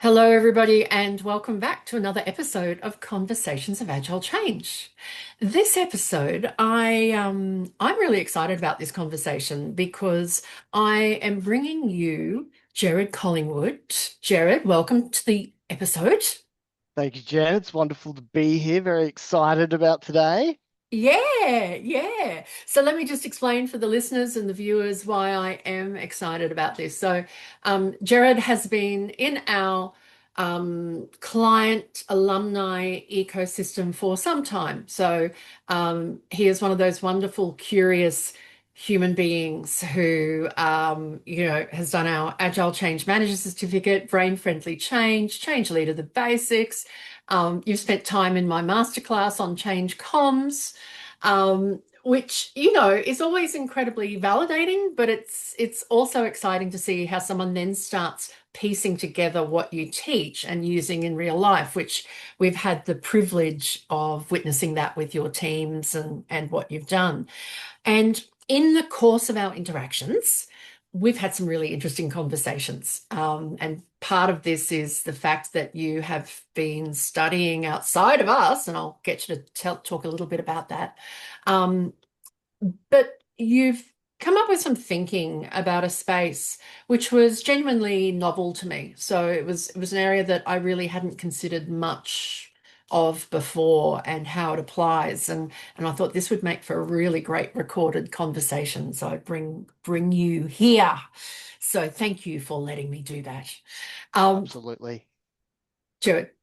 Hello, everybody, and welcome back to another episode of Conversations of Agile Change. This episode, I'm really excited about this conversation because I am bringing you Gerad Collingwood. Gerad, welcome to the episode. Thank you, Jen. It's wonderful to be here. Very excited about today. Yeah. So let me just explain for the listeners and the viewers why I am excited about this. Gerard has been in our client alumni ecosystem for some time. He is one of those wonderful, curious human beings who, has done our Agile Change Manager Certificate, Brain Friendly Change, Change Leader, the basics. You've spent time in my masterclass on change comms, which is always incredibly validating, but it's also exciting to see how someone then starts piecing together what you teach and using in real life, which we've had the privilege of witnessing that with your teams and what you've done. And in the course of our interactions, we've had some really interesting conversations. And part of this is the fact that you have been studying outside of us, and I'll get you to talk a little bit about that. Um, but you've come up with some thinking about a space which was genuinely novel to me. So it was an area that I really hadn't considered much of before and how it applies. And I thought this would make for a really great recorded conversation. So I bring you here. So thank you for letting me do that. Um, Absolutely. Stuart,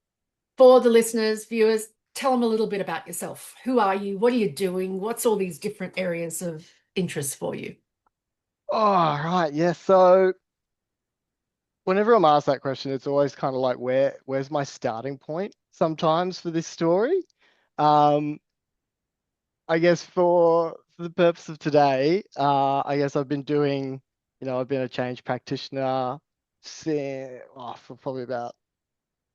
for the listeners, viewers, tell them a little bit about yourself. Who are you? What are you doing? What's all these different areas of interest for you? Oh, right. Yeah. So whenever I'm asked that question, it's always kind of like, where's my starting point sometimes for this story? Um, I guess for the purpose of today, I guess I've been doing, I've been a change practitioner for probably about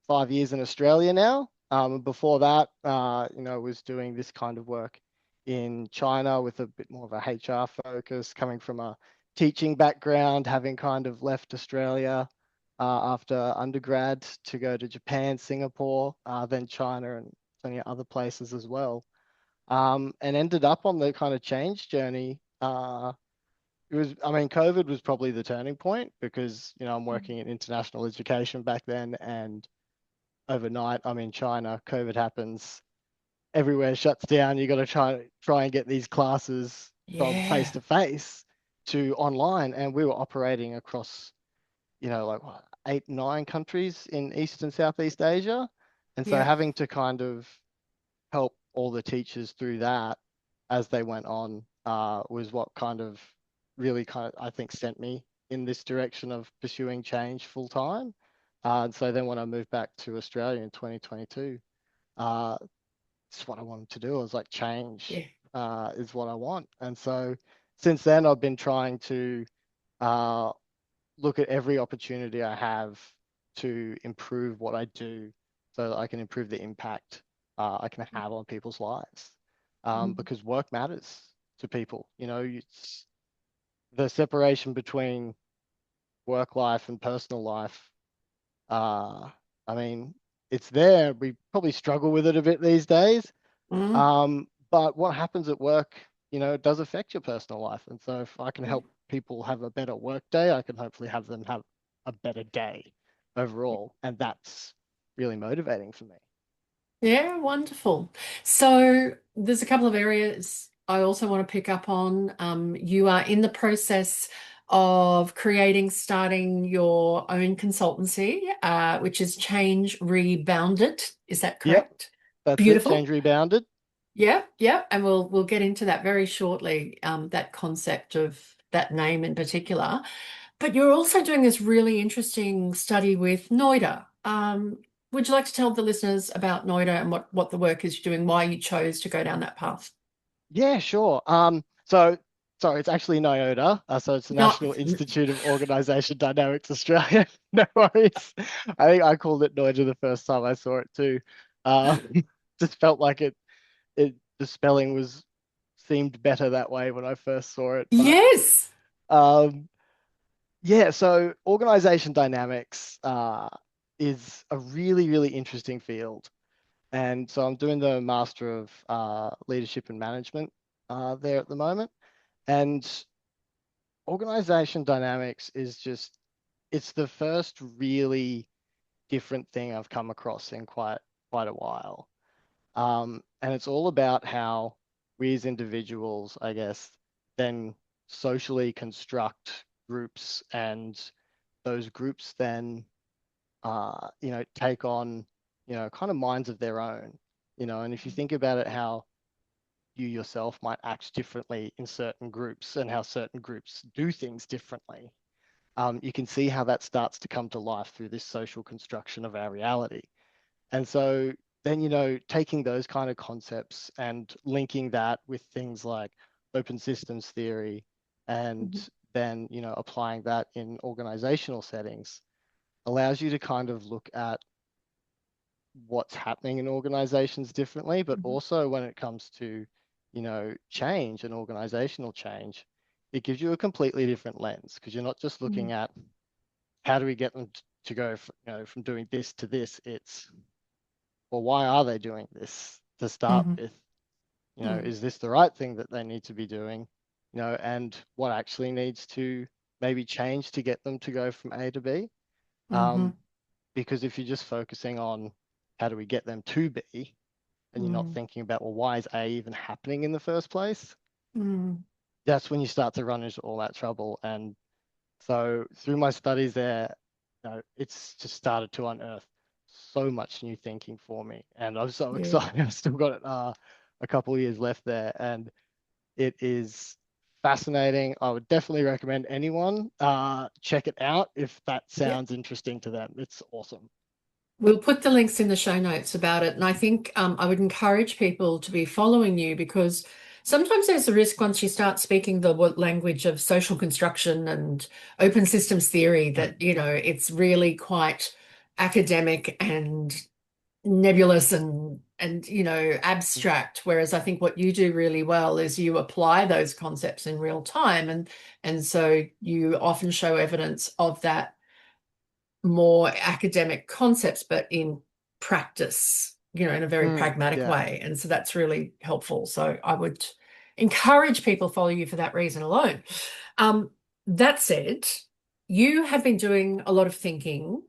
5 years in Australia now. And before that, was doing this kind of work in China with a bit more of a HR focus, coming from a teaching background, having kind of left Australia after undergrad to go to Japan, Singapore, then China, and plenty of other places as well. And ended up on the kind of change journey. COVID was probably the turning point because, I'm working in international education back then, and overnight. I'm in China, COVID happens, everywhere shuts down. You got to try and get these classes from face Yeah, to face to online, and we were operating across, like what, 8, 9 countries in East and Southeast Asia, and so yeah, having to kind of help all the teachers through that as they went on was what kind of really I think sent me in this direction of pursuing change full time. And so then when I moved back to Australia in 2022, uh, it's what I wanted to do. I was like, yeah. change is what I want. And so since then, I've been trying to uh, look at every opportunity I have to improve what I do so that I can improve the impact I can have on people's lives. Mm. Because work matters to people. It's the separation between work life and personal life. Uh, I mean, it's there. We probably struggle with it a bit these days. Mm. But what happens at work, it does affect your personal life. And so if I can Yeah. help people have a better work day, I can hopefully have them have a better day overall. And that's really motivating for me. Yeah, wonderful. So there's a couple of areas I also want to pick up on. You are in the process of starting your own consultancy, which is Change Rebounded. Is that Yep, correct? that's it. Beautiful. Change rebounded. Yeah, yeah, and we'll get into that very shortly, that concept of that name in particular. But you're also doing this really interesting study with Noida. Would you like to tell the listeners about Noida and what the work is you're doing, why you chose to go down that path? Yeah, sure. So sorry, it's actually NIODA. So it's the No, National Institute of Organisation Dynamics Australia. No worries. I think I called it NIODA the first time I saw it too. Um, just felt like the spelling was seemed better that way when I first saw it. But yes. um, yeah, so organization dynamics is a really, really interesting field. And so I'm doing the Master of Leadership and Management there at the moment. And organization dynamics is just, it's the first really different thing I've come across in quite a while. And it's all about how we as individuals, I guess, then socially construct groups, and those groups then, take on, kind of minds of their own, and if you think about it, how you yourself might act differently in certain groups and how certain groups do things differently, you can see how that starts to come to life through this social construction of our reality. And so then, taking those kind of concepts and linking that with things like open systems theory, and Mhm. then, applying that in organizational settings allows you to kind of look at what's happening in organizations differently, but Mhm. also when it comes to, change and organizational change, it gives you a completely different lens, because you're not just looking Mhm. at how do we get them to go from doing this to this. It's, well, why are they doing this to start Mhm. with? Mhm. Is this the right thing that they need to be doing? And what actually needs to maybe change to get them to go from A to B? Um, Mhm. because if you're just focusing on how do we get them to B, and you're not Mhm. thinking about, well, why is A even happening in the first place? Mhm. That's when you start to run into all that trouble. And so through my studies there, it's just started to unearth so much new thinking for me. And I'm so Yeah. excited. I've still got a couple of years left there. And it is fascinating. I would definitely recommend anyone check it out if that Yeah. sounds interesting to them. It's awesome. We'll put the links in the show notes about it. And I think I would encourage people to be following you because sometimes there's a risk once you start speaking the language of social construction and open systems theory that, it's really quite academic and nebulous and abstract. Whereas I think what you do really well is you apply those concepts in real time. And so you often show evidence of that more academic concepts, but in practice, in a very pragmatic Yeah. way. And so that's really helpful. So I would encourage people to follow you for that reason alone. Um, that said, you have been doing a lot of thinking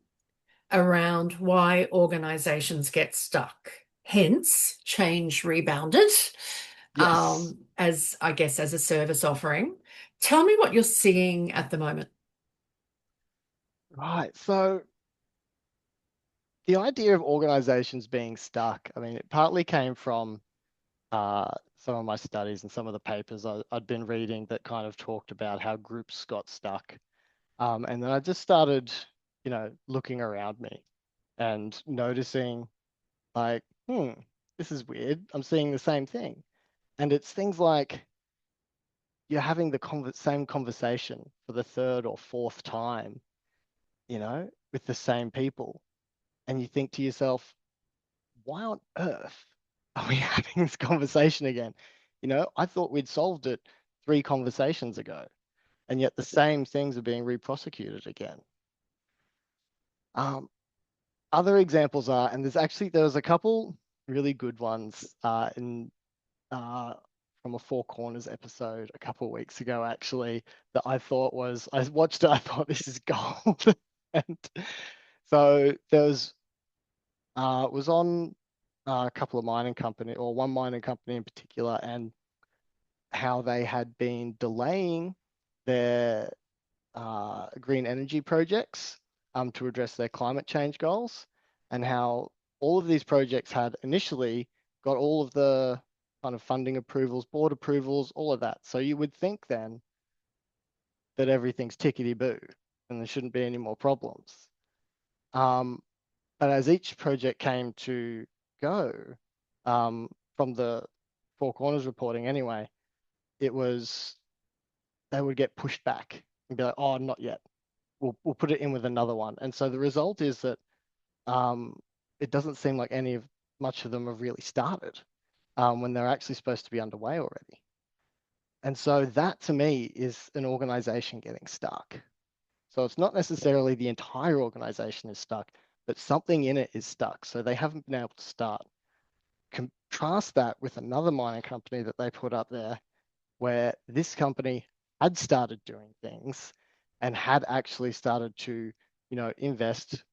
around why organizations get stuck. Hence, change rebounded, Yes. as I guess as a service offering. Tell me what you're seeing at the moment. Right. So the idea of organizations being stuck, I mean, it partly came from some of my studies and some of the papers I'd been reading that kind of talked about how groups got stuck. And then I just started, looking around me and noticing, like, this is weird. I'm seeing the same thing. And it's things like you're having the same conversation for the third or fourth time, with the same people. And you think to yourself, why on earth are we having this conversation again? I thought we'd solved it 3 conversations ago, and yet the same things are being reprosecuted again. Um, Other examples are, and there was a couple really good ones in uh, from a Four Corners episode a couple of weeks ago, actually, that I watched it, I thought this is gold. And so there was on a couple of mining company, or one mining company in particular, and how they had been delaying their green energy projects to address their climate change goals, and how all of these projects had initially got all of the kind of funding approvals, board approvals, all of that. So you would think then that everything's tickety boo and there shouldn't be any more problems. Um, but as each project came to go, um, from the Four Corners reporting anyway, it was they would get pushed back and be like, oh, not yet. We'll put it in with another one. And so the result is that um, it doesn't seem like much of them have really started when they're actually supposed to be underway already. And so that to me is an organization getting stuck. So it's not necessarily the entire organization is stuck, but something in it is stuck. So they haven't been able to start. Contrast that with another mining company that they put up there, where this company had started doing things and had actually started to, invest,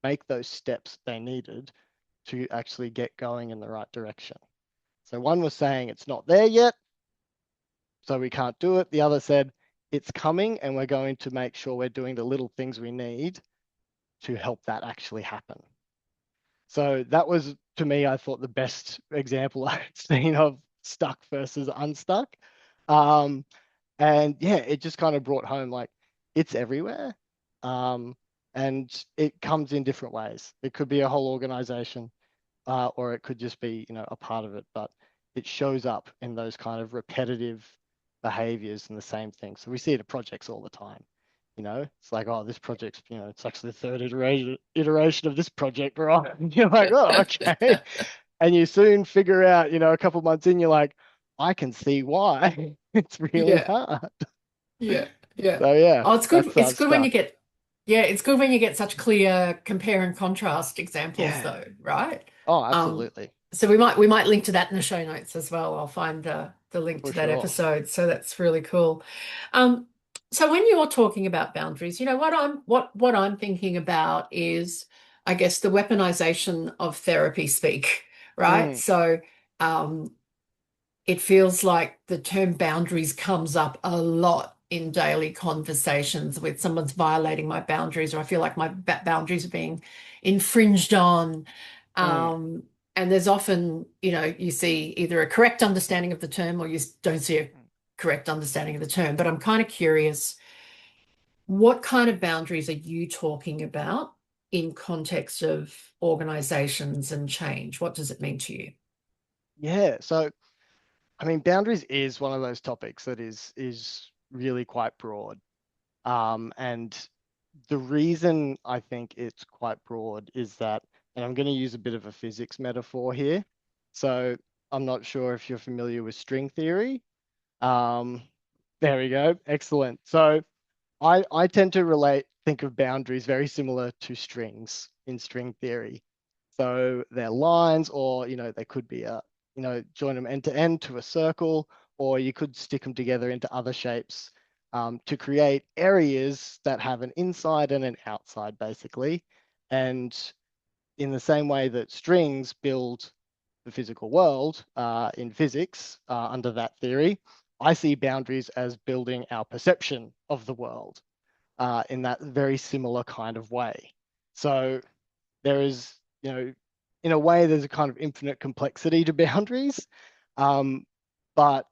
make those steps they needed to actually get going in the right direction. So one was saying it's not there yet, so we can't do it. The other said it's coming and we're going to make sure we're doing the little things we need to help that actually happen. So that was, to me, I thought the best example I've seen of stuck versus unstuck. Um, and yeah, it just kind of brought home like it's everywhere. Um, and it comes in different ways. It could be a whole organization, or it could just be, a part of it, but it shows up in those kind of repetitive behaviors and the same thing. So we see it at projects all the time. It's like, oh, this project's, it's actually the third iteration of this project, right? And you're like, oh, okay. And you soon figure out, a couple months in, you're like, I can see why. It's really Yeah. hard. Yeah. Yeah. So yeah, Oh, it's good. that's It's good when you stuck. get, yeah, it's good when you get such clear compare and contrast examples Yeah. though, right? Oh, Um, absolutely. so we might link to that in the show notes as well. I'll find the link For to that sure. episode. So that's really cool. Um, so when you're talking about boundaries, what I'm thinking about is, I guess, the weaponization of therapy speak, right? Mm, So it feels like the term boundaries comes up a lot in daily conversations with someone's violating my boundaries, or I feel like my boundaries are being infringed on. mm. Um, and there's often, you see either a correct understanding of the term or you don't see a correct understanding of the term. But I'm kind of curious, what kind of boundaries are you talking about in context of organizations and change? What does it mean to you? Yeah. So I mean, boundaries is one of those topics that is really quite broad. And the reason I think it's quite broad is that, and I'm going to use a bit of a physics metaphor here. So I'm not sure if you're familiar with string theory. Um, there we go. Excellent. So I tend to think of boundaries very similar to strings in string theory. So they're lines, or they could be join them end to end to a circle, or you could stick them together into other shapes to create areas that have an inside and an outside, basically. And in the same way that strings build the physical world in physics under that theory, I see boundaries as building our perception of the world in that very similar kind of way. So there is, in a way, there's a kind of infinite complexity to boundaries. Um, but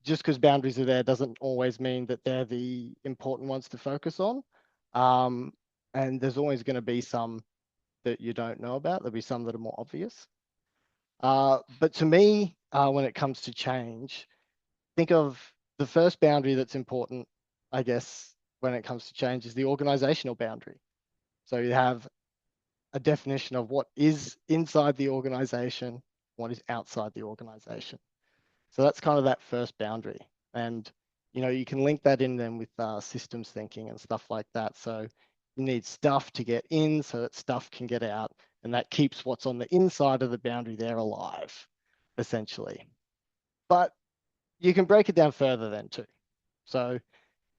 just because boundaries are there doesn't always mean that they're the important ones to focus on. Um, and there's always going to be some that you don't know about. There'll be some that are more obvious. But to me, when it comes to change, think of the first boundary that's important, I guess, when it comes to change is the organizational boundary. So you have a definition of what is inside the organization, what is outside the organization. So that's kind of that first boundary. And, you can link that in then with systems thinking and stuff like that. So you need stuff to get in so that stuff can get out. And that keeps what's on the inside of the boundary there alive, essentially. But you can break it down further then too. So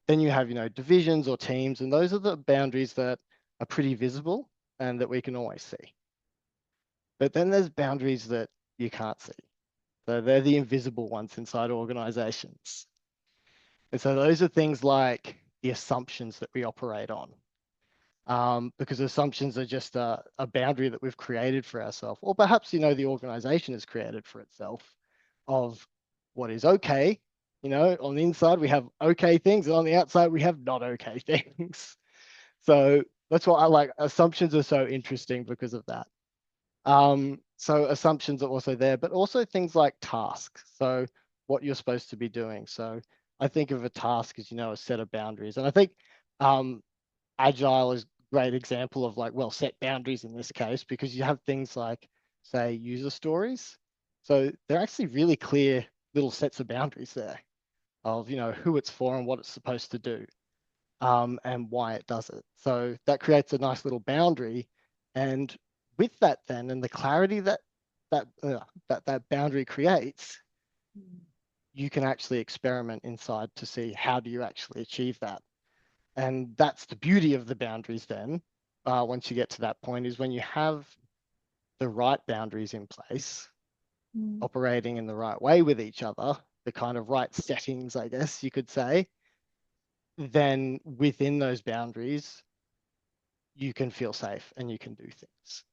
then you have, divisions or teams, and those are the boundaries that are pretty visible and that we can always see. But then there's boundaries that you can't see. So they're the invisible ones inside organizations. And so those are things like the assumptions that we operate on. Because assumptions are just a boundary that we've created for ourselves, or perhaps, the organization has created for itself of what is okay. On the inside, we have okay things, and on the outside, we have not okay things. So that's why I like assumptions are so interesting because of that. So assumptions are also there, but also things like tasks. So what you're supposed to be doing. So I think of a task as, a set of boundaries. And I think um, Agile is a great example of like, well, set boundaries in this case, because you have things like, say, user stories. So they're actually really clear little sets of boundaries there of, who it's for and what it's supposed to do and why it does it. So that creates a nice little boundary And with that then, and the clarity that boundary creates, you can actually experiment inside to see how do you actually achieve that. And that's the beauty of the boundaries then, once you get to that point, is when you have the right boundaries in place, Mm. operating in the right way with each other, the kind of right settings, I guess you could say, then within those boundaries, you can feel safe and you can do things.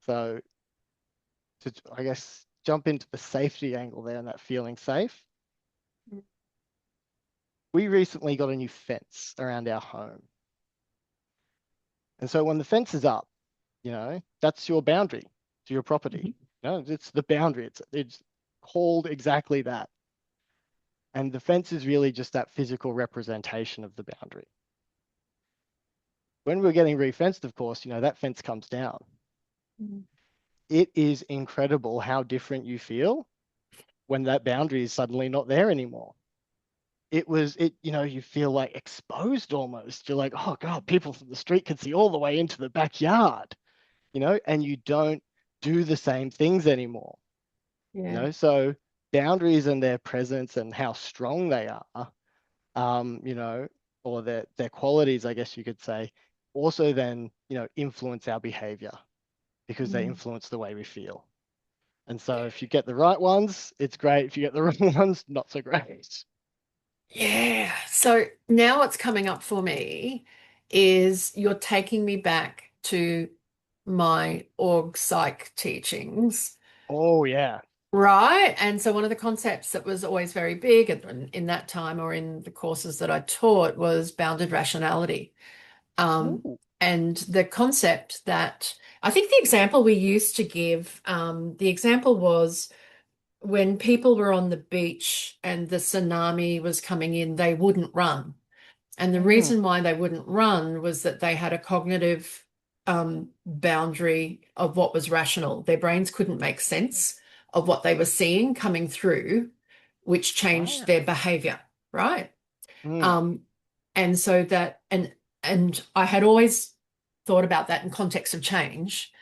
So to, I guess, jump into the safety angle there and that feeling safe, we recently got a new fence around our home. And so when the fence is up, that's your boundary to your property. Mhm. It's the boundary. It's called exactly that. And the fence is really just that physical representation of the boundary. When we're getting refenced, of course, that fence comes down. Mm. It is incredible how different you feel when that boundary is suddenly not there anymore. You feel like exposed almost. You're like, oh God, people from the street can see all the way into the backyard, and you don't do the same things anymore. Yeah. So boundaries and their presence and how strong they are, or their qualities, I guess you could say, also then, influence our behavior because they Mm. influence the way we feel. And so if you get the right ones, it's great. If you get the wrong ones, not so great. Yeah. So now what's coming up for me is you're taking me back to my org psych teachings, Oh yeah. right? And so one of the concepts that was always very big in that time or in the courses that I taught was bounded rationality. Ooh. And the concept that I think the example we used to give, the example was when people were on the beach and the tsunami was coming in, they wouldn't run. And the Mm, reason why they wouldn't run was that they had a cognitive boundary of what was rational. Their brains couldn't make sense of what they were seeing coming through, which changed their wow. behavior, right? Mm, Um, and so that and I had always thought about that in context of change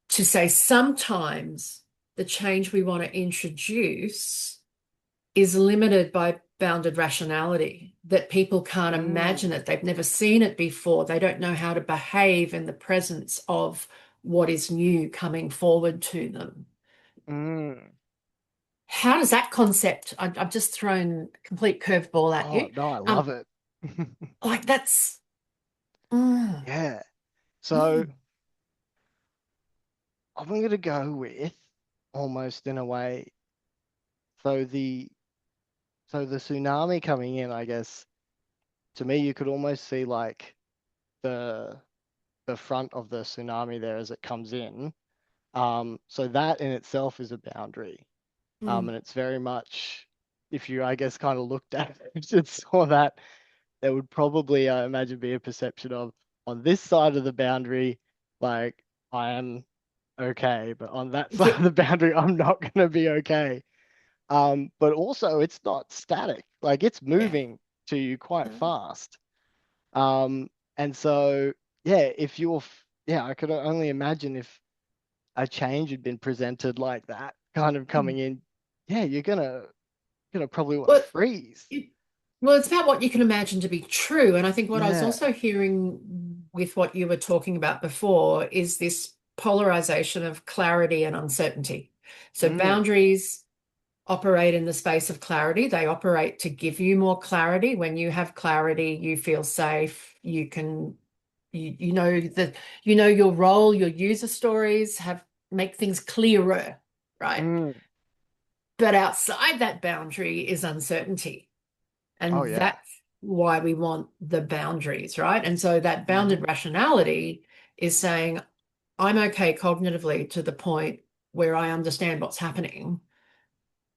to say sometimes the change we want to introduce is limited by bounded rationality, that people can't imagine mm, it. They've never seen it before. They don't know how to behave in the presence of what is new coming forward to them. mm. How does that concept, I've just thrown a complete curveball at Oh you. no, I Um, love it. like that's, mm, Yeah. So mm, I'm gonna go with almost in a way. So the tsunami coming in, I guess, to me, you could almost see like the the front of the tsunami there as it comes in. So that in itself is a boundary. mm, And it's very much, if you, I guess, kind of looked at it and saw that, there would probably, I imagine, be a perception of on this side of the boundary, like I am okay, but on that side yeah, of the boundary, I'm not going to be okay. But also, it's not static, like it's yeah, moving to you quite fast. Um, and so, yeah, if you're, yeah, I could only imagine if a change had been presented like that, kind of mm. coming in, yeah, you're gonna probably want to Well, freeze. it, well, it's about what you can imagine to be true. And I think what I was Yeah. also hearing with what you were talking about before is this polarization of clarity and uncertainty. So Mm, boundaries operate in the space of clarity. They operate to give you more clarity. When you have clarity, you feel safe. You can, you know that you know your role, your user stories have make things clearer, right? mm. But outside that boundary is uncertainty. Oh And yeah. that's why we want the boundaries, right? And so that bounded Hmm. rationality is saying, I'm okay cognitively to the point where I understand what's happening.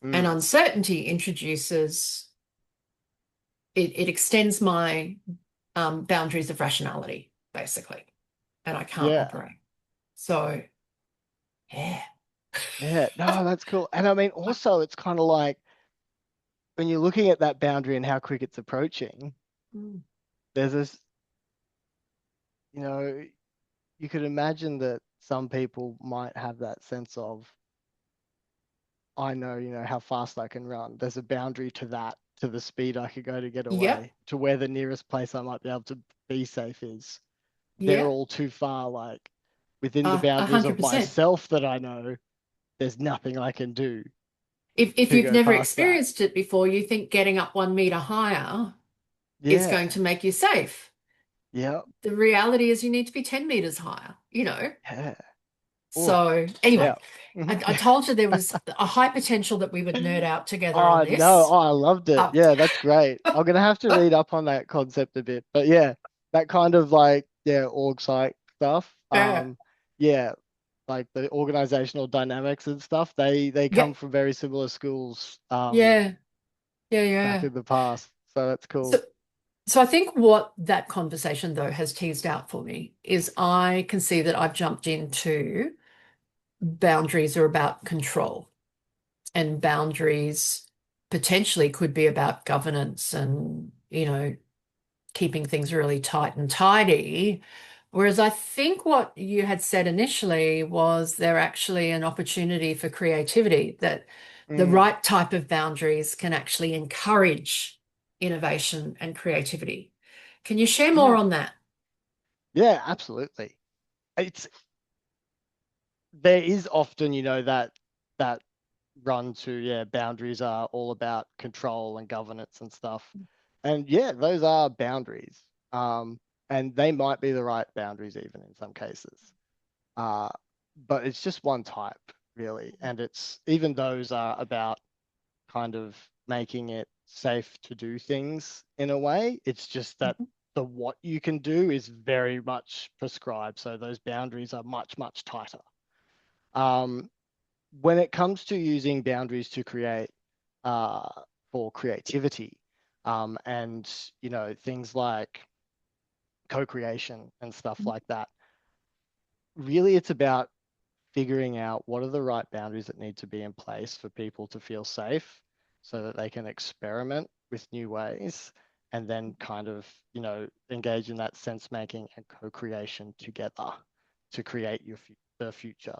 And Mm. uncertainty introduces, it extends my boundaries of rationality, basically, and I can't Yeah. operate. So, yeah. Yeah. No, that's cool. And I mean, also, it's kind of like when you're looking at that boundary and how quick it's approaching, Mm, there's this, you know, you could imagine that some people might have that sense of, I know, how fast I can run. There's a boundary to that, to the speed I could go to get Yep. away, to where the nearest place I might be able to be safe is. They're Yep. all too far, like within the A boundaries hundred of percent. myself that I know, there's nothing I can do If to you've go never past that. experienced it before, you think getting up 1 meter higher is Yeah. going to make you safe. Yeah. The reality is you need to be 10 meters higher, you know? Yeah. Oh, So anyway, yeah. I told you there was a high potential that we would nerd out together on Oh no, oh, this. I loved it. Uh, Yeah, that's great. I'm gonna have to read up on that concept a bit. But yeah, that kind of like, yeah, org psych stuff. uh, Yeah, like the organizational dynamics and stuff, they come yep. from very similar schools Yeah. Yeah. back Yeah. in the past. So that's So cool. So I think what that conversation though has teased out for me is I can see that I've jumped into boundaries are about control, and boundaries potentially could be about governance and, keeping things really tight and tidy. Whereas I think what you had said initially was there actually an opportunity for creativity, that the Mm, right type of boundaries can actually encourage innovation and creativity. Can you share more mm. on that? Yeah, absolutely. It's there is often, that run to, yeah, boundaries are all about control and governance and stuff. And yeah, those are boundaries. And they might be the right boundaries even in some cases. Uh, but it's just one type, really. And it's even those are about kind of making it safe to do things in a way. It's just that Mhm. the what you can do is very much prescribed. So those boundaries are much, much tighter. Um, when it comes to using boundaries to create uh, for creativity, and things like co-creation and stuff like that, really it's about figuring out what are the right boundaries that need to be in place for people to feel safe so that they can experiment with new ways and then kind of, engage in that sense making and co-creation together to create the future.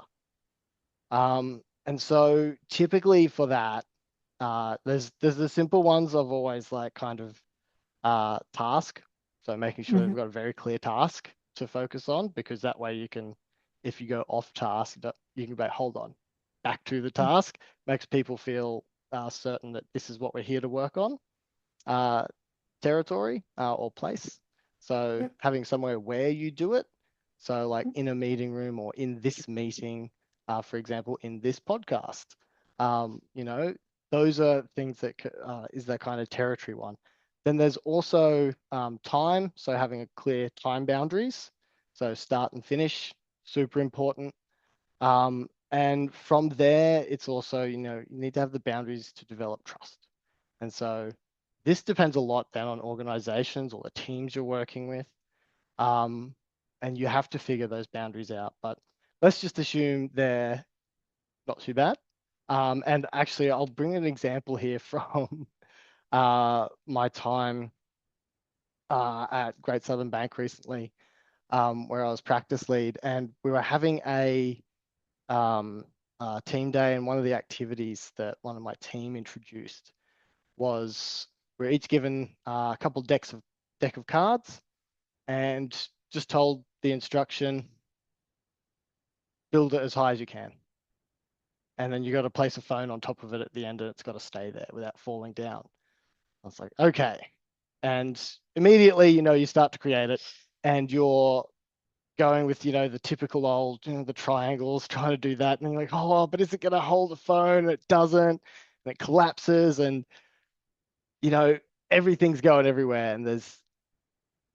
And so typically for that, there's the simple ones of always like kind of task. So making sure they've Mhm. got a very clear task to focus on, because that way you can, if you go off task, you can go, hold on, back to the task, makes people feel certain that this is what we're here to work on. Uh, Territory or place. So Yep. having somewhere where you do it. So like in a meeting room or in this meeting, for example, in this podcast. Um, you know, those are things that is that kind of territory one. Then there's also time. So having a clear time boundaries. So start and finish, super important. And from there, it's also, you need to have the boundaries to develop trust. And so this depends a lot then on organizations or the teams you're working with. Um, and you have to figure those boundaries out. But let's just assume they're not too bad. And actually, I'll bring an example here from my time at Great Southern Bank recently, where I was practice lead, and we were having um, team day, and one of the activities that one of my team introduced was we're each given a couple deck of cards and just told the instruction, build it as high as you can. And then you got to place a phone on top of it at the end and it's got to stay there without falling down. I was like, okay. And immediately, you start to create it and you're going with, the typical old, the triangles, trying to do that. And you're like, oh, but is it going to hold the phone? It doesn't. And it collapses and, you know, everything's going everywhere and there's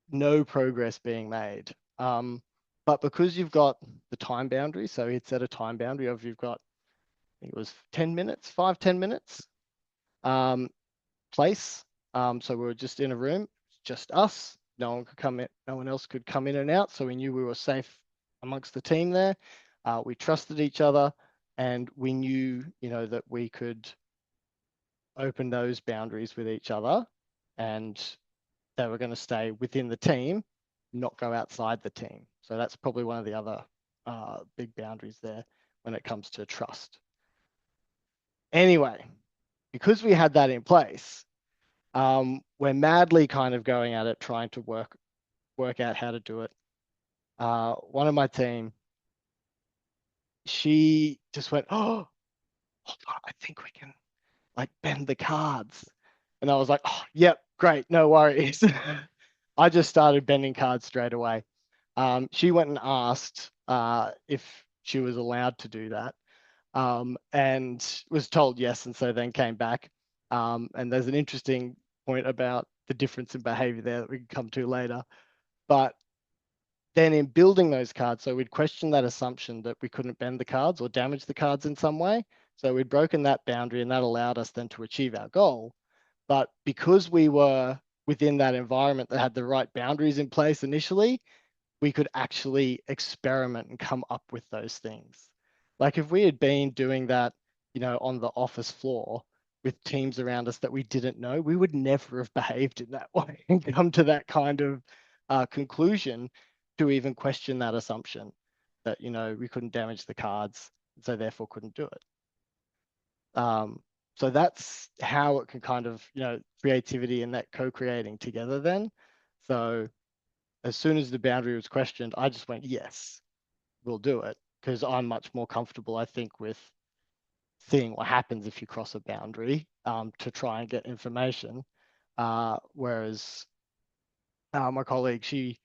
no progress being made. But because you've got the time boundary, so it's set a time boundary of you've got, I think it was 10 minutes, 5, 10 minutes um, place. So we were just in a room, just us. No one could come in, no one else could come in and out. So we knew we were safe amongst the team there. We trusted each other and we knew, that we could open those boundaries with each other and they were going to stay within the team, not go outside the team. So that's probably one of the other big boundaries there when it comes to trust. Anyway, because we had that in place, we're madly kind of going at it, trying to work out how to do it. One of my team, she just went, "Oh, hold on, I think we can like bend the cards." And I was like, "Oh, yep, great, no worries." I just started bending cards straight away. She went and asked if she was allowed to do that, and was told yes, and so then came back. And there's an interesting point about the difference in behavior there that we can come to later. But then in building those cards, so we'd questioned that assumption that we couldn't bend the cards or damage the cards in some way. So we'd broken that boundary, and that allowed us then to achieve our goal. But because we were within that environment that had the right boundaries in place initially, we could actually experiment and come up with those things. Like if we had been doing that, on the office floor with teams around us that we didn't know, we would never have behaved in that way and come to that kind of conclusion to even question that assumption that, we couldn't damage the cards, so therefore couldn't do it. So that's how it can kind of, creativity and that co-creating together then. So as soon as the boundary was questioned, I just went, yes, we'll do it. Because I'm much more comfortable, I think, with seeing what happens if you cross a boundary to try and get information. Whereas my colleague, she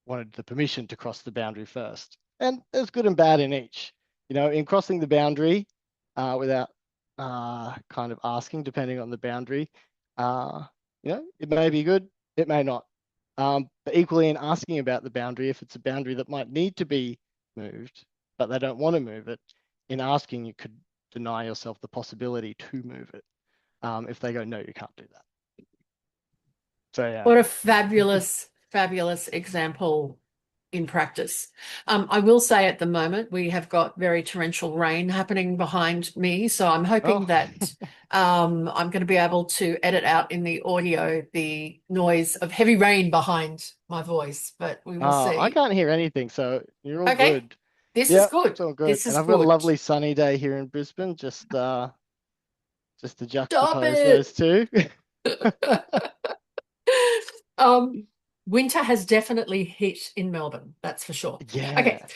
wanted the permission to cross the boundary first. And there's good and bad in each. In crossing the boundary without kind of asking, depending on the boundary, it may be good, it may not. But equally in asking about the boundary, if it's a boundary that might need to be moved, but they don't want to move it, in asking, you could deny yourself the possibility to move it if they go, no, you can't do that. So, yeah. What a fabulous, fabulous example in practice. I will say at the moment we have got very torrential rain happening behind me, so I'm hoping Oh, that I'm going to be able to edit out in the audio the noise of heavy rain behind my voice, but we will I see. can't hear anything, so you're all Okay, good. this is Yep, good. it's all good. This And is I've got a good. lovely sunny day here in Brisbane, just to Stop juxtapose those it. two. Um, Winter has definitely hit in Melbourne, that's for sure. Okay, Yeah.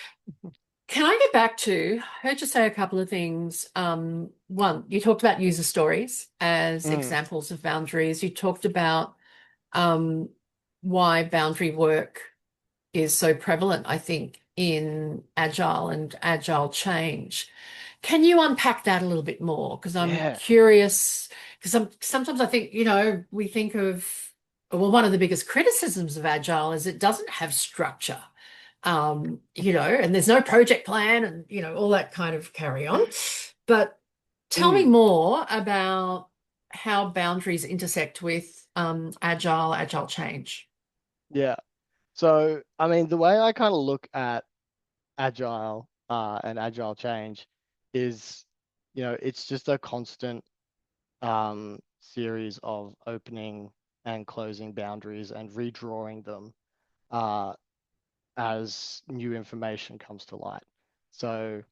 can I get back to, I heard you say a couple of things. One, you talked about user stories as Mm, examples of boundaries. You talked about um, why boundary work is so prevalent, I think, in Agile and Agile change. Can you unpack that a little bit more? Because I'm yeah. curious, because sometimes I think, we think of, well, one of the biggest criticisms of Agile is it doesn't have structure, and there's no project plan and, all that kind of carry on. But tell me Mm, more about how boundaries intersect with Agile change. yeah. So, I mean, the way I kind of look at agile and agile change is, it's just a constant series of opening and closing boundaries and redrawing them uh, as new information comes to light. So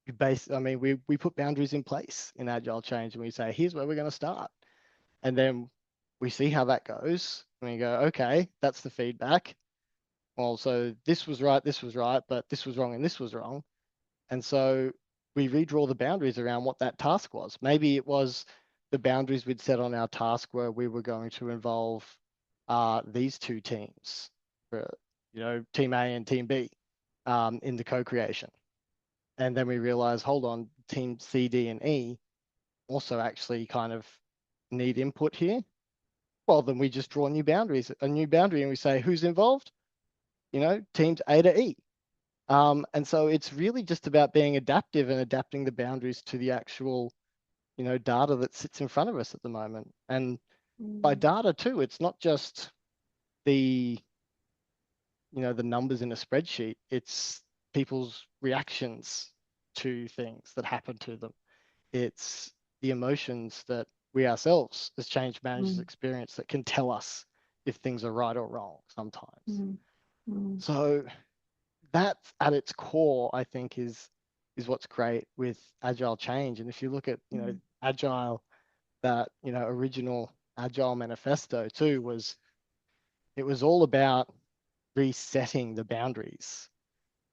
I mean, we put boundaries in place in agile change, and we say, here's where we're going to start, and then we see how that goes, and we go, okay, that's the feedback. Well, so this was right, but this was wrong, and this was wrong. And so we redraw the boundaries around what that task was. Maybe it was the boundaries we'd set on our task where we were going to involve these two teams, team A and team B, in the co-creation. And then we realize, hold on, team C, D, and E also actually kind of need input here. Well, then we just draw a new boundary, and we say, who's involved? Teams A to E. And so it's really just about being adaptive and adapting the boundaries to the actual, data that sits in front of us at the moment. And by Mm, data too, it's not just the, the numbers in a spreadsheet, it's people's reactions to things that happen to them. It's the emotions that we ourselves as change managers mm, experience that can tell us if things are right or wrong sometimes. mm. Mm, So that's at its core, I think, is what's great with agile change. And if you look at, mm, agile, that, original agile manifesto too was, it was all about resetting the boundaries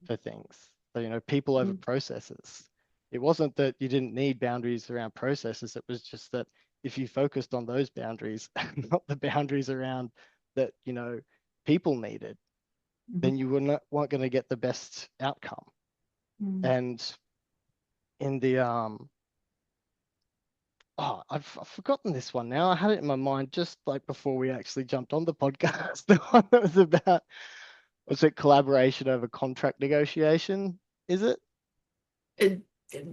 for things. So, people over mm, processes. It wasn't that you didn't need boundaries around processes. It was just that if you focused on those boundaries, not the boundaries around that, people needed, mhm, then you weren't going to get the best outcome. mm. And in the oh, I've forgotten this one now. I had it in my mind just like before we actually jumped on the podcast. The one that was about, was it collaboration over contract negotiation? Is it? It-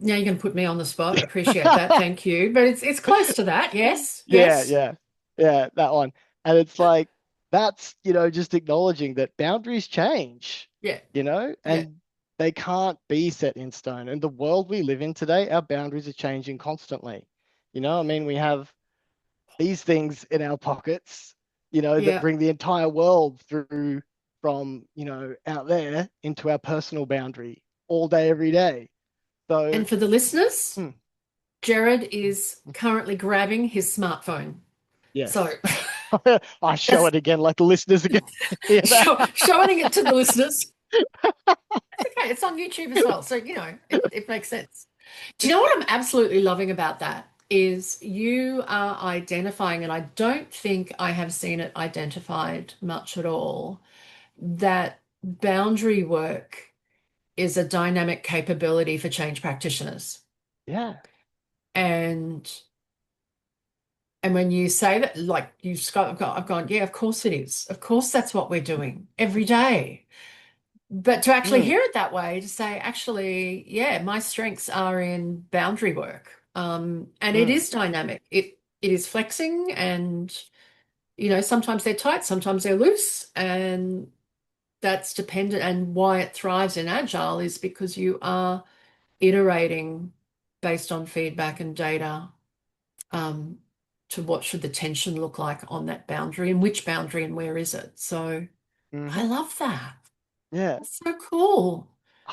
Now you're going to put me on the spot. Appreciate that. Thank you. But it's close to that. Yes. Yeah, Yes. yeah, yeah, that one. And it's like, that's, just acknowledging that boundaries change, Yeah. Yeah. and they can't be set in stone. And the world we live in today, our boundaries are changing constantly. I mean, we have these things in our pockets, that Yeah. bring the entire world through from, out there into our personal boundary all day, every day. So, And for the listeners, hmm, Gerad is currently grabbing his smartphone. So yes. I show that's it again like the listeners are going to hear that. showing it to the listeners. It's okay. It's on YouTube as well. So, it makes sense. Do you know what I'm absolutely loving about that? Is you are identifying, and I don't think I have seen it identified much at all, that boundary work is a dynamic capability for change practitioners. Yeah. And when you say that, like I've gone, yeah, of course it is. Of course that's what we're doing every day. But to actually Mm, hear it that way, to say, actually, yeah, my strengths are in boundary work. And it mm, is dynamic. It is flexing and, sometimes they're tight, sometimes they're loose. And that's dependent. And why it thrives in Agile is because you are iterating based on feedback and data, um, to what should the tension look like on that boundary and which boundary and where is it. So I hmm. love that. Yeah. That's so cool.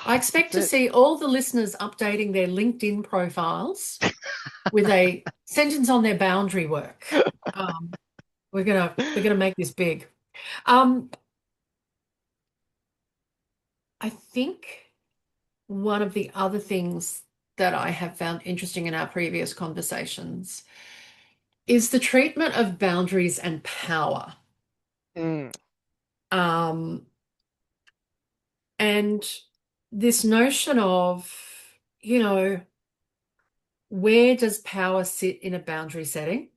I expect That's to it. see all the listeners updating their LinkedIn profiles with a sentence on their boundary work. Um, we're gonna make this big. Um, I think one of the other things that I have found interesting in our previous conversations is the treatment of boundaries and power. Mm, Um, and this notion of, you know, where does power sit in a boundary setting?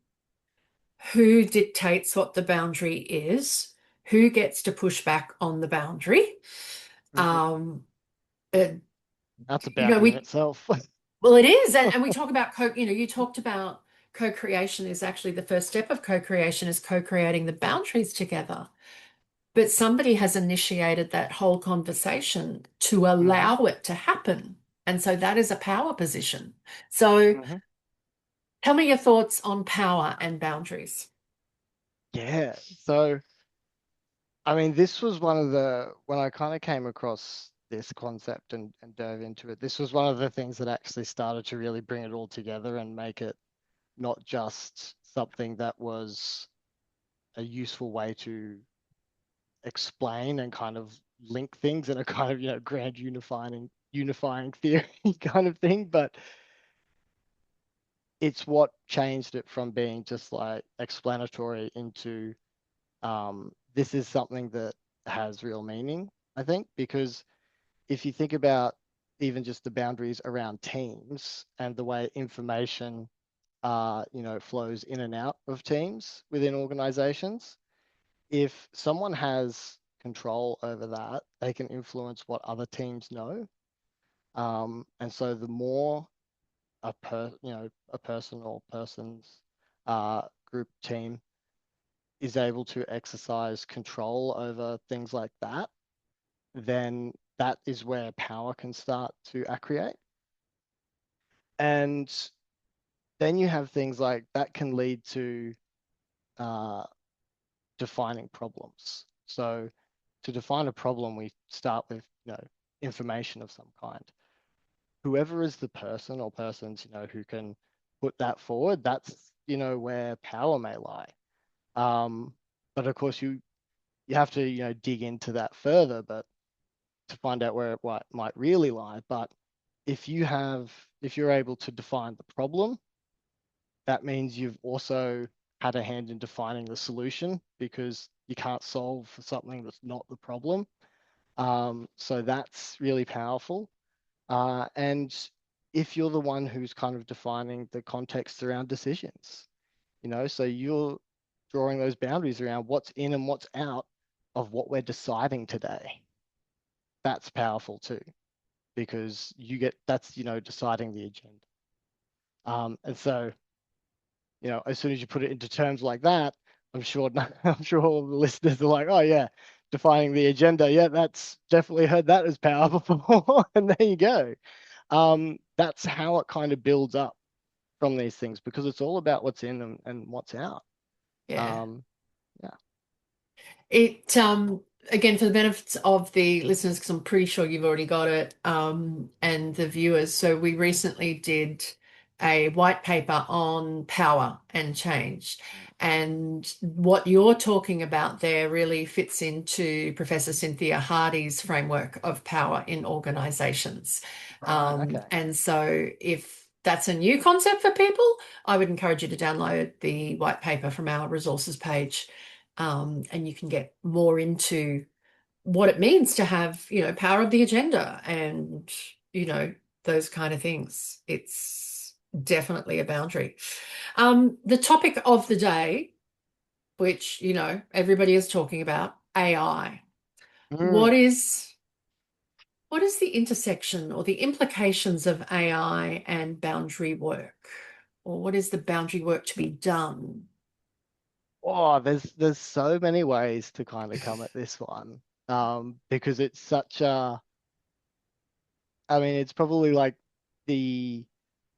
Who dictates what the boundary is? Who gets to push back on the boundary? mhm. Um, uh, That's a boundary in we itself. well, it is, and we talk about you talked about co-creation is actually the first step of co-creation is co-creating the boundaries together. But somebody has initiated that whole conversation to Hmm. allow it to happen. And so that is a power position. So Hmm. tell me your thoughts on power and boundaries. Yeah. So, I mean, this was one of when I kind of came across this concept and dove into it, this was one of the things that actually started to really bring it all together and make it not just something that was a useful way to explain and kind of link things in a kind of, grand unifying theory kind of thing, but it's what changed it from being just like explanatory into, this is something that has real meaning, I think, because if you think about even just the boundaries around teams and the way information, flows in and out of teams within organizations, if someone has control over that, they can influence what other teams know. And so the more a person or persons, group team is able to exercise control over things like that, then that is where power can start to accrete. And then you have things like that can lead to, uh, defining problems. So to define a problem, we start with, information of some kind. Whoever is the person or persons, who can put that forward, that's, where power may lie. But of course, you have to, dig into that further, but to find out where it might really lie. But if you're able to define the problem, that means you've also had a hand in defining the solution, because you can't solve something that's not the problem. So that's really powerful. And if you're the one who's kind of defining the context around decisions, so you're drawing those boundaries around what's in and what's out of what we're deciding today. That's powerful too, because that's, deciding the agenda. And so, as soon as you put it into terms like that, I'm sure I'm sure all the listeners are like, oh yeah, defining the agenda. Yeah, that's definitely heard that as power before. And there you go. That's how it kind of builds up from these things, because it's all about what's in and what's out. Yeah. Um, yeah. It again, for the benefits of the listeners, because I'm pretty sure you've already got it, and the viewers. So we recently did a white paper on power and change. And what you're talking about there really fits into Professor Cynthia Hardy's framework of power in organizations. Right. Okay. And so if that's a new concept for people, I would encourage you to download the white paper from our resources page, and you can get more into what it means to have, power of the agenda and, those kind of things. It's definitely a boundary. The topic of the day, which, everybody is talking about, AI. Mm. What is what is the intersection or the implications of AI and boundary work? Or what is the boundary work to be done? Oh, there's so many ways to kind of come at this one. Because it's such a, I mean, it's probably like the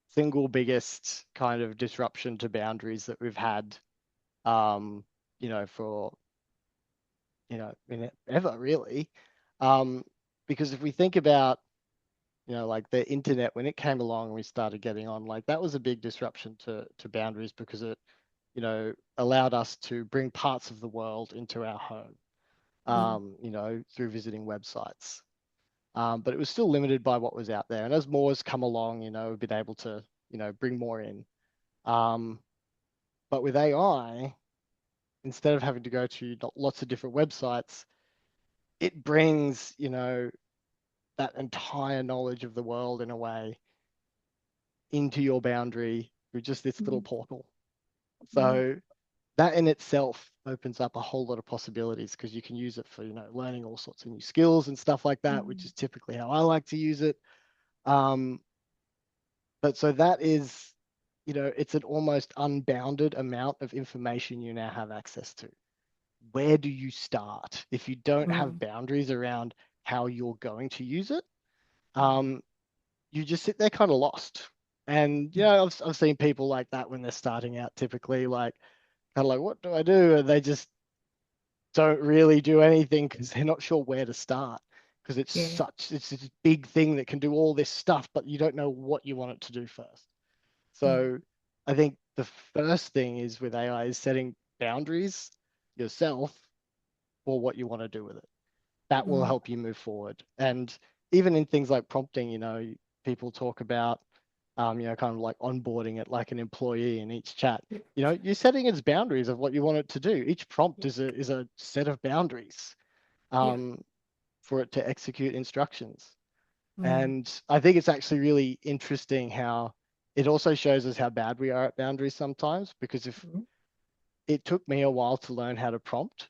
single biggest kind of disruption to boundaries that we've had, for, ever really. Um, because if we think about, like the internet, when it came along and we started getting on, like that was a big disruption to boundaries, because it, allowed us to bring parts of the world into our home, Mm, through visiting websites. But it was still limited by what was out there. And as more has come along, we've been able to, bring more in. Um, but with AI, instead of having to go to lots of different websites, it brings, that entire knowledge of the world in a way into your boundary through just this little mm, portal. mm, So that in itself opens up a whole lot of possibilities, because you can use it for, learning all sorts of new skills and stuff like that, which mm, is typically how I like to use it. Um, but so that is, it's an almost unbounded amount of information you now have access to. Where do you start if you don't have mm, boundaries around how you're going to use it? Um, you just sit there kind of lost. And I've seen people like that when they're starting out, typically like kind of like, what do I do? And they just don't really do anything because they're not sure where to start, because yeah. it's this big thing that can do all this stuff, but you don't know what you want it to do first. Mm, So I think the first thing is with AI is setting boundaries yourself for what you want to do with it. That will mm, help you move forward. And even in things like prompting, people talk about, kind of like onboarding it like an employee in each chat. yeah. You're setting its boundaries of what you want it to do. Each prompt is a set of boundaries, Yeah. um, for it to execute instructions. Mm, And I think it's actually really interesting how it also shows us how bad we are at boundaries sometimes, because if mm, it took me a while to learn how to prompt,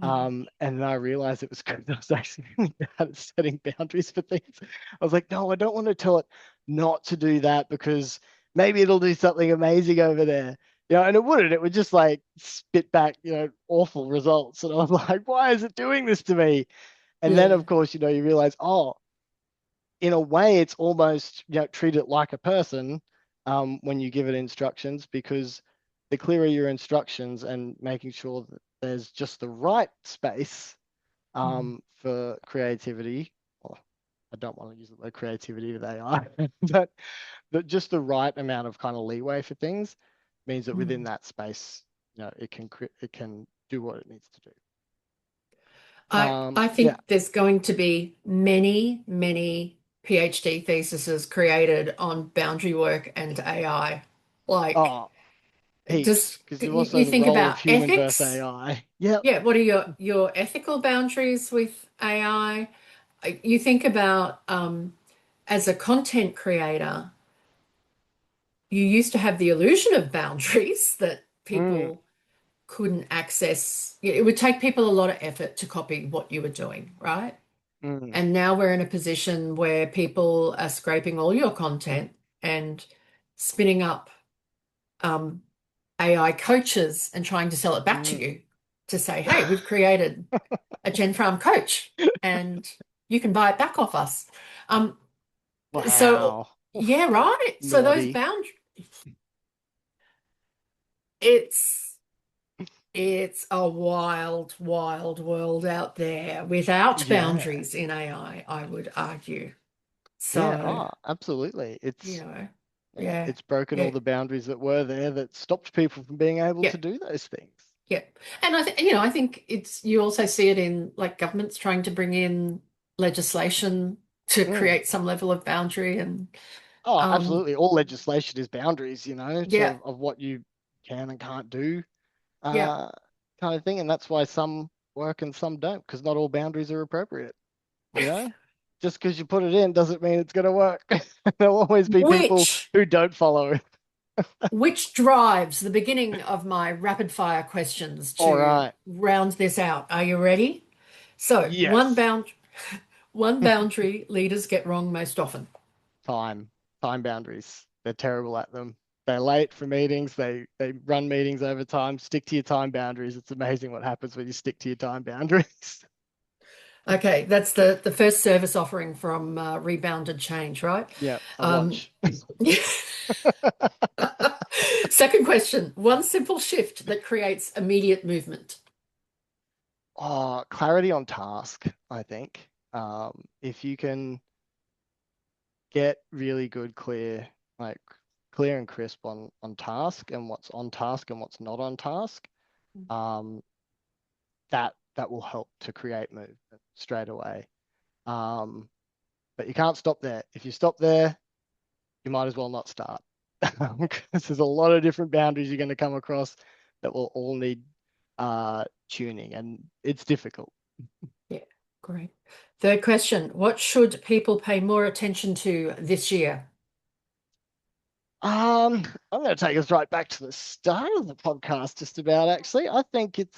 mm, and then I realized it was because I was actually really bad at setting boundaries for things. I was like, no, I don't want to tell it not to do that, because maybe it'll do something amazing over there. And it wouldn't. It would just like spit back, awful results. And I was like, why is it doing this to me? And then, yeah. of course, you realize, oh, in a way, it's almost, treat it like a person, when you give it instructions, because the clearer your instructions and making sure that there's just the right space, Mm. for creativity. Well, I don't want to use the word creativity with AI, but just the right amount of kind of leeway for things means that within Mm. that space, it can do what it needs to do. I Yeah. think there's going to be many, many PhD theses created on boundary work and AI. Like, Oh, heaps. just Because there's you also the think role of about human versus ethics. AI. Yep. Yeah, what are your ethical boundaries with AI? You think about as a content creator, you used to have the illusion of boundaries that Mm, people couldn't access. It would take people a lot of effort to copy what you were doing, right? mm, And now we're in a position where people are scraping all your content and spinning up um, AI coaches and trying to sell it back to mm. you to say, hey, we've created a Jen Frahm coach and you can buy it back off us. Um, so, Wow. yeah, right. So those Naughty. boundaries, it's it's a wild, wild world out there without Yeah. boundaries in AI, I would argue. Yeah. So, Oh, absolutely. you know, Yeah, yeah, it's broken all yeah, the boundaries that were there that stopped people from being able yeah, to do those things. yeah. And I think it's you also see it in like governments trying to bring in legislation to Mm. create some level of boundary and Oh, um absolutely. All legislation is boundaries, yeah, of what you can and can't do, yeah. uh, kind of thing. And that's why some work and some don't, because not all boundaries are appropriate, you know? Just because you put it in doesn't mean it's going to work. There'll always be people Which who don't follow it. which drives the beginning of my rapid fire questions All to right. round this out. Are you ready? So, Yes. one boundary leaders get wrong most often. Time, time boundaries. They're terrible at them. They're late for meetings. They run meetings over time. Stick to your time boundaries. It's amazing what happens when you stick to your time boundaries. Okay, that's the first service offering from Rebounded Change, right? Yeah, a Um, watch. Second question, one simple shift that creates immediate movement. Oh, clarity on task, I think. If you can get really good, like clear and crisp on task and what's on task and what's not on task, um, that will help to create movement straight away. Um, but you can't stop there. If you stop there, you might as well not start because there's a lot of different boundaries you're going to come across that will all need tuning, and it's difficult. Yeah, great. Third question, what should people pay more attention to this year? I'm going to take us right back to the start of the podcast, just about actually. I think it's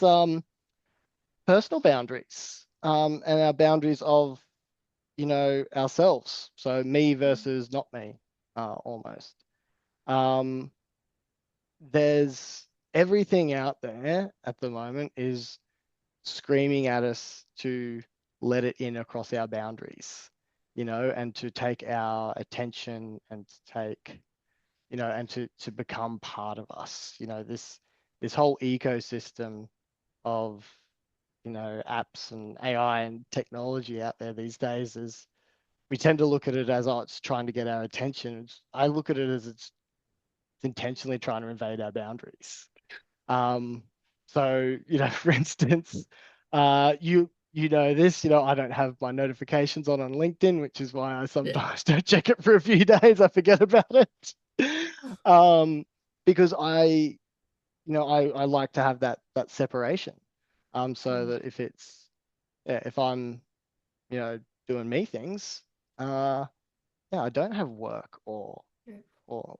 personal boundaries, and our boundaries of ourselves. So me versus not me, almost. Um, there's everything out there at the moment is screaming at us to let it in across our boundaries, and to take our attention and to take, and to become part of us. This whole ecosystem of, apps and AI and technology out there these days is we tend to look at it as, oh, it's trying to get our attention. I look at it as it's intentionally trying to invade our boundaries. Um, so, for instance, you know this, I don't have my notifications on LinkedIn, which is why I Yeah. sometimes don't check it for a few days. I forget about it. Um, because I like to have that separation. So Mm, that if I'm, doing me things, uh, yeah, I don't have work yeah, or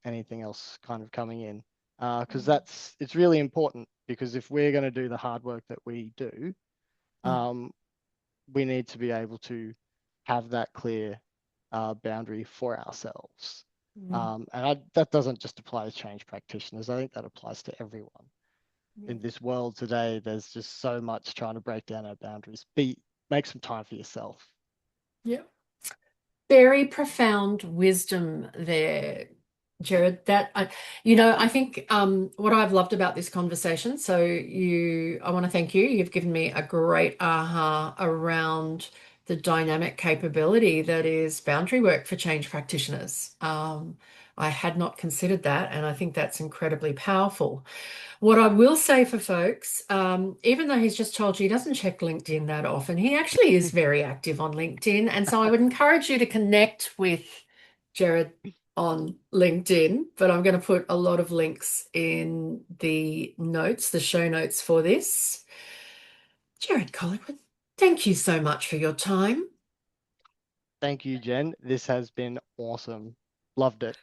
anything else kind of coming in, because mm, it's really important, because if we're going to do the hard work that we do, mm, um, we need to be able to have that clear boundary for ourselves. mm, That doesn't just apply to change practitioners. I think that applies to everyone yeah. in this world today. There's just so much trying to break down our boundaries. Make some time for yourself. Yeah. Very profound wisdom there, Gerard, I think what I've loved about this conversation, I want to thank you. You've given me a great aha around the dynamic capability that is boundary work for change practitioners. I had not considered that, and I think that's incredibly powerful. What I will say for folks, even though he's just told you he doesn't check LinkedIn that often, he actually is very active on LinkedIn. And so I would encourage you to connect with Gerard on LinkedIn, but I'm going to put a lot of links in the notes, the show notes for this. Gerad Collingwood, thank you so much for your time. Thank you, Jen. This has been awesome. Loved it.